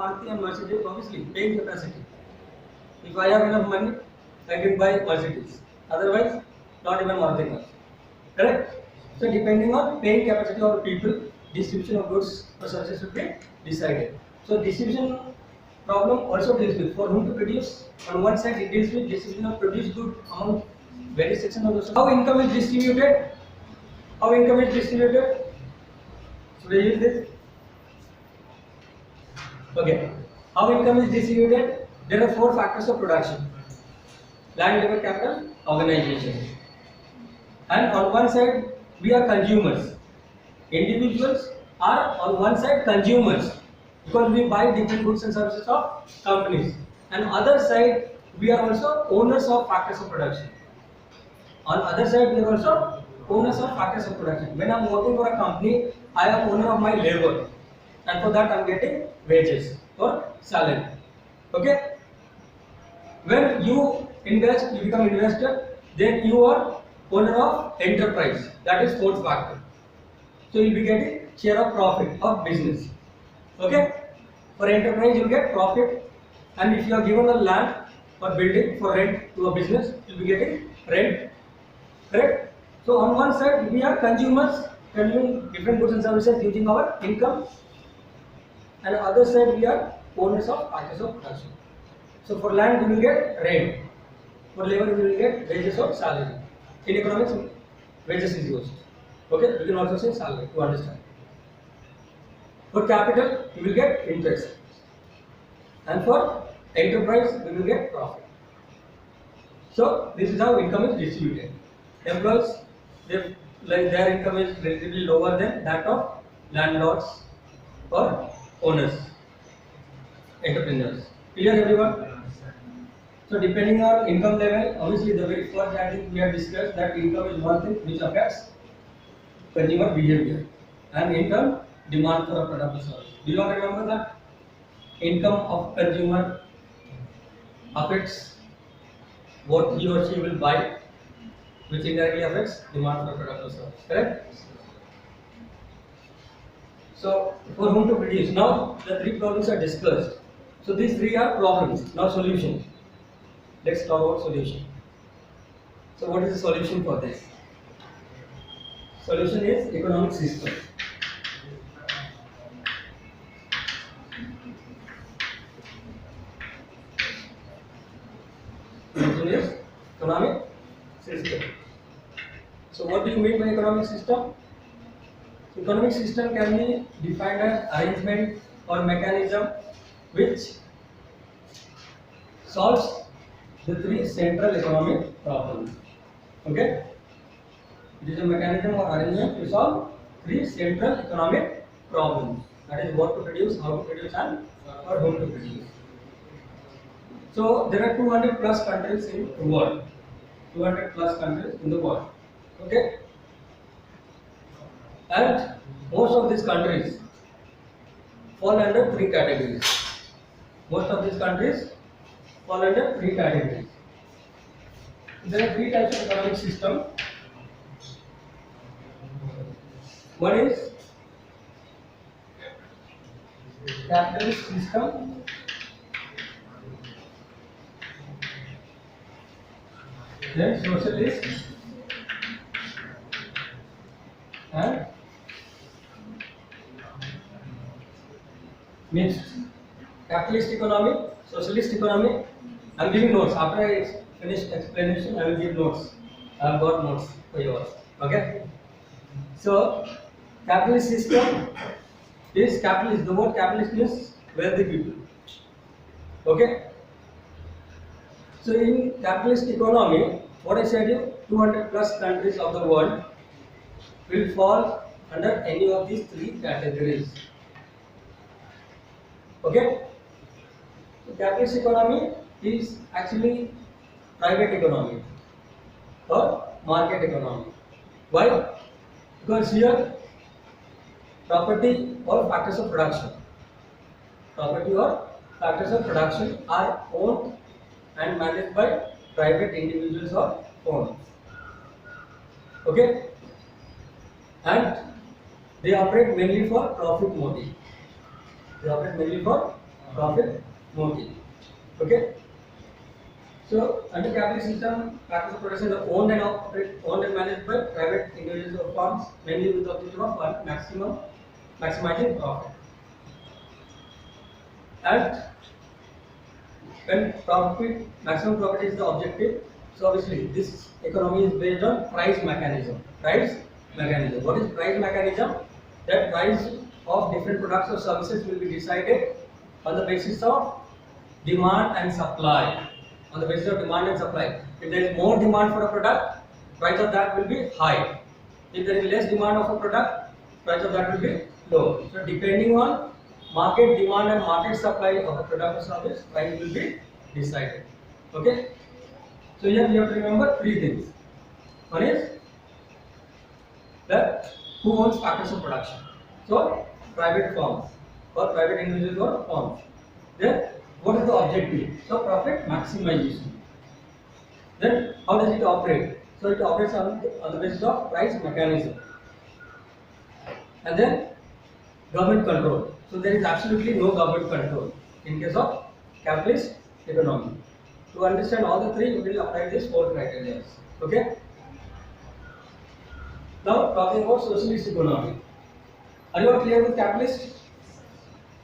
Maruti and Mercedes, obviously paying capacity. If I have enough money, I can buy Mercedes. Otherwise, not even Maruti cars. Correct? So depending on paying capacity of people, distribution of goods or services should be decided. So distribution problem also deals with for whom to produce. On one side, it deals with distribution of produced good among various sections of the society. How income is distributed? How income is distributed? Should I use this? Okay. How income is distributed? There are four factors of production: land, labor, capital, organization. And on one side, we are consumers. Individuals are on one side consumers because we buy different goods and services of companies. And other side, we are also owners of factors of production. On other side, we are also owners of factors of production. When I am working for a company, I am owner of my labor, and for that I am getting wages or salary. Okay. When you invest, you become investor, then you are owner of enterprise. That is fourth factor. So you will be getting share of profit of business. Okay. For enterprise, you will get profit, and if you are given a land or building for rent to a business, you will be getting rent. Correct? So on one side, we are consumers, consuming different goods and services using our income, and on the other side, we are owners of factors of production. So for land, we will get rent. For labor, we will get wages or salary. In economics, wages is used. Okay, we can also say salary to understand. For capital, we will get interest, and for enterprise, we will get profit. So this is how income is distributed. Employees, their income is relatively lower than that of landlords or owners, entrepreneurs. Clear, everyone? So depending on income level, obviously the very first I think we have discussed that income is one thing which affects consumer behavior, and in turn demand for a product or service. Do you all remember that? Income of consumer affects what he or she will buy, which indirectly affects demand for product or service. Correct? So for whom to produce? Now the three problems are discussed. So these three are problems. Now solution. Let's talk about solution. So what is the solution for this? Solution is economic system. Solution is economic system. So what do you mean by economic system? Economic system can be defined as arrangement or mechanism which solves the three central economic problems. Okay? It is a mechanism or arrangement to solve three central economic problems. That is what to produce, how to produce, and for whom to produce. So there are 200 plus countries in the world. 200 plus countries in the world. Okay? And most of these countries fall under three categories. Most of these countries fall under three categories. There are three types of economic system. One is capitalist system, then socialist, and mixed. Capitalist economy, socialist economy. I am giving notes. After I finish explanation, I will give notes. I have got notes for yours. Okay. So, capitalist system is capitalist. The word capitalist means wealthy people. Okay. So, in capitalist economy, what I said you, 200 plus countries of the world will fall under any of these three categories. Okay. So, capitalist economy is actually private economy or market economy. Why? Because here property or factors of production are owned and managed by private individuals or firms. Okay? And they operate mainly for profit motive. They operate mainly for profit motive. Okay. So under capitalist system, factors of production are owned and managed by private individuals or firms, mainly with the objective of maximizing profit. And when maximum profit is the objective, so obviously this economy is based on price mechanism. What is price mechanism? That price of different products or services will be decided on the basis of demand and supply. If there is more demand for a product, price of that will be high. If there is less demand of a product, price of that will be low. So depending on market demand and market supply of a product or service, price will be decided. Okay. So here we have to remember three things. One is that who owns factors of production. So private firms or private individuals or firms. Then what is the objective? So profit maximization. Then how does it operate? So it operates on the basis of price mechanism. And then government control. So there is absolutely no government control in case of capitalist economy. To understand all the three, we will apply these four criteria. Okay. Now talking about socialist economy. Are you all clear with capitalist?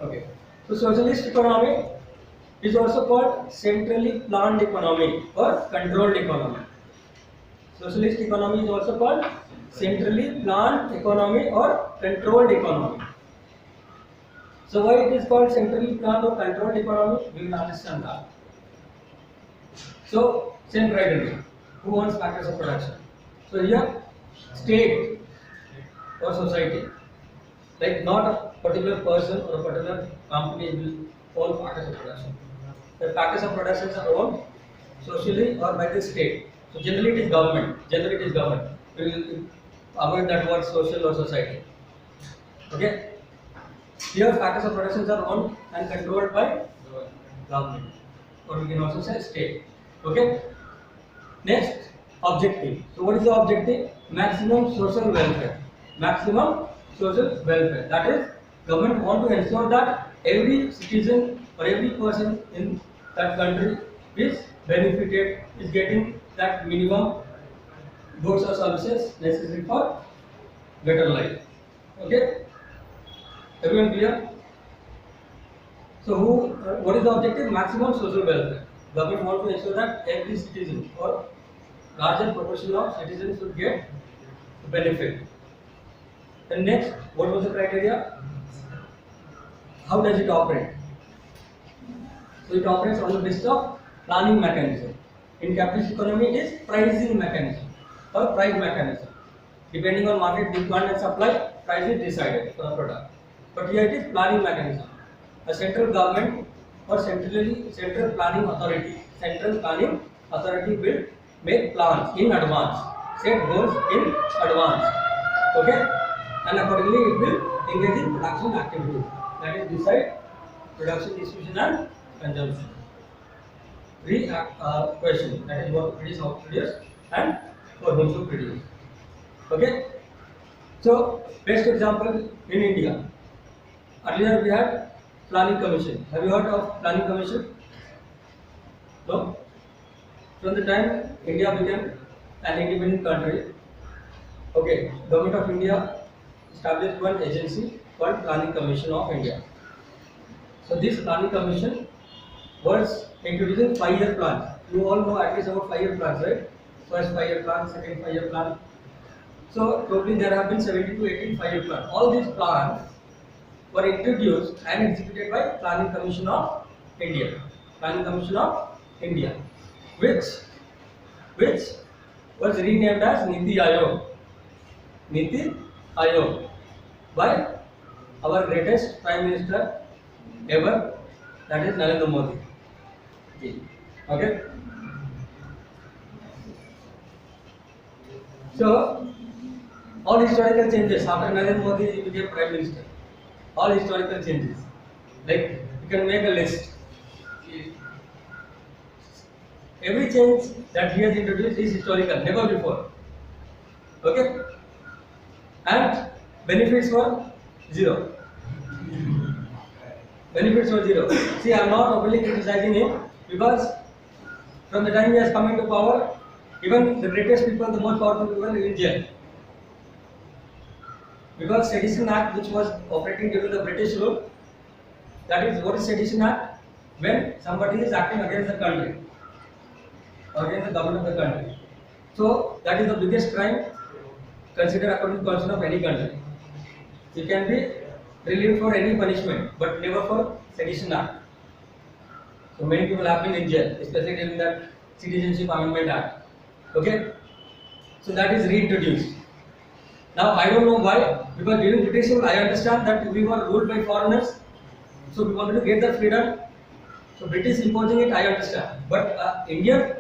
Okay. So socialist economy is also called centrally planned economy or controlled economy. Socialist economy is also called centrally planned economy or controlled economy. So why it is called centrally planned or controlled economy? We will understand that. So same criteria. Who owns factors of production? So here state or society, like not a particular person or a particular company will own factors of production. The factors of production are owned socially or by the state. So generally it is government. We will avoid that word social or society. Okay. Here factors of production are owned and controlled by government, or we can also say state. Okay. Next, objective. So what is the objective? Maximum social welfare. That is, government want to ensure that every citizen or every person in that country is benefited, is getting that minimum goods or services necessary for better life. Okay. Everyone clear? So what is the objective? Maximum social welfare. Government wants to ensure that every citizen or larger proportion of citizens should get benefit. And next, what was the criteria? How does it operate? So it operates on the basis of planning mechanism. In capitalist economy, it is pricing mechanism or price mechanism. Depending on market demand and supply, price is decided for a product. But here it is planning mechanism. A central government or central planning authority will make plans in advance, set goals in advance. Okay, and accordingly it will engage in production activities. That is decide production, distribution and consumption. Three questions, that is what to produce, how to produce and for whom to produce. Okay. So best example in India. Earlier we had planning commission. Have you heard of planning commission? No. From the time India became an independent country, okay, Government of India established one agency called Planning Commission of India. So this planning commission was introducing 5-year plans. You all know at least about 5-year plans, right? First 5-year plan, second 5-year plan. So totally there have been 17 to 18 5-year plans. All these plans were introduced and executed by Planning Commission of India. Which was renamed as Niti Aayog by our greatest Prime Minister ever, that is Narendra Modi. Okay. So all historical changes after Narendra Modi became Prime Minister. All historical changes. Like you can make a list. Every change that he has introduced is historical, never before. Okay? And benefits were zero. Benefits were zero. See, I am not openly criticizing him because from the time he has come into power, even the greatest people, the most powerful people are in jail. Because Sedition Act, which was operating during the British rule, that is, what is Sedition Act? When somebody is acting against the country, or against the government of the country. So that is the biggest crime considered according to the constitution of any country. You can be relieved for any punishment, but never for Sedition Act. So many people have been in jail, especially during that Citizenship Amendment Act. Okay, so that is reintroduced. Now I don't know why, because during British rule I understand that we were ruled by foreigners, so we wanted to get the freedom. So British imposing it, I understand, but Indian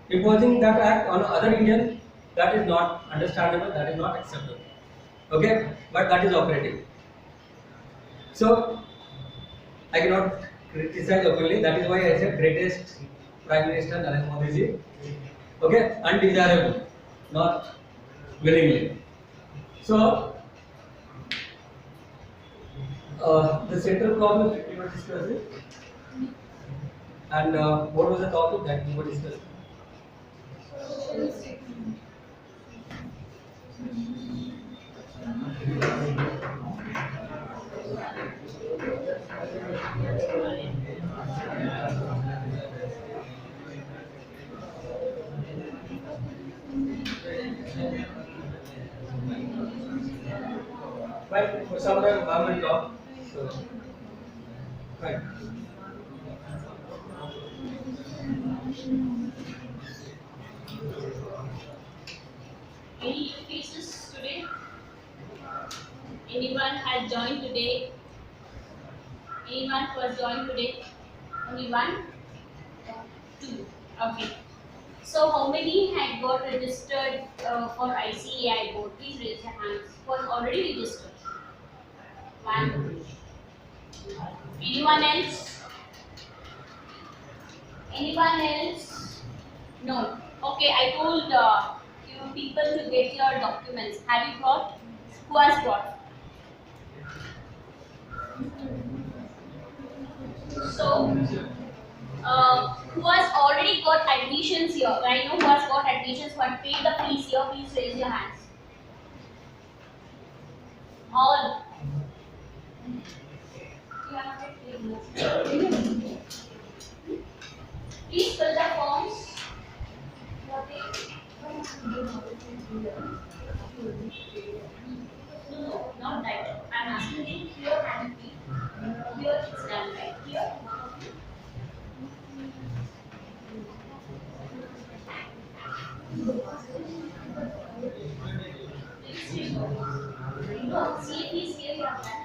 imposing that act on other Indian, that is not understandable, that is not acceptable. Okay, but that is operating. So I cannot criticize openly. That is why I said greatest Prime Minister Narendra Modi ji. Okay, undesirable, not willingly. So the central problem we were discussing, and what was the topic that we were discussing? Right, for some time government job. So, right. Any new cases today? Anyone has joined today? Anyone who has joined today? Only one? Two. Okay. So how many had got registered for ICAI board? Please raise your hands. Was already registered? One. Anyone else? Anyone else? No. Okay, I told you people to get your documents. Have you brought? Who has brought? So, who has already got admissions here? I know who has got admissions but paid the fees here. Please raise your hands. All. Please fill the forms. No, not that. I'm asking you here and here. Here it's done right here. No, see, please give your hand.